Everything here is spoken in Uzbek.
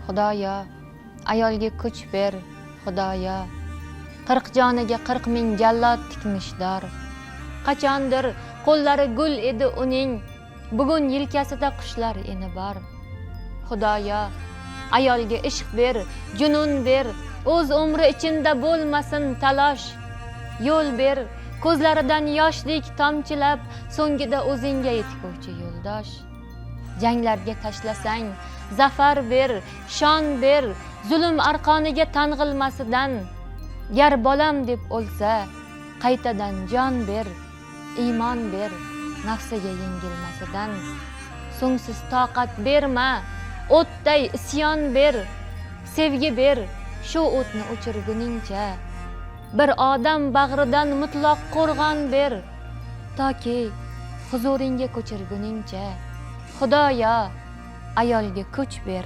Xudoyo, ayolga kuch ber, Xudoyo. 40 joniga 40 ming jallod tikmishdir. Qachondir qo'llari gul edi uning, bugun yelkasida qushlar eni bor. Xudoyo, ayolga ishq ber, junun ber, o'z umri ichinda bo'lmasin talosh. Yo'l ber, ko'zlaridan yoshdek tomchilab, so'ngida o'zingga yetkuvchi yo'ldosh. Janglarga tashlasang, zafar ber, shon ber, zulm arqoniga tang'ilmasidan. Gar bolam deb o'lsa, qaytadan jon ber, iymon ber, nafsiga yengilmasidan. So'ngsiz toqat berma, o'tday isyon ber, sevgi ber, shu o'tni o'chirguningcha. Bir odam bag'ridan mutlaq qo'rg'on ber, toki huzuringga ko'chirguningcha. Xudoyo, ayolga kuch ber.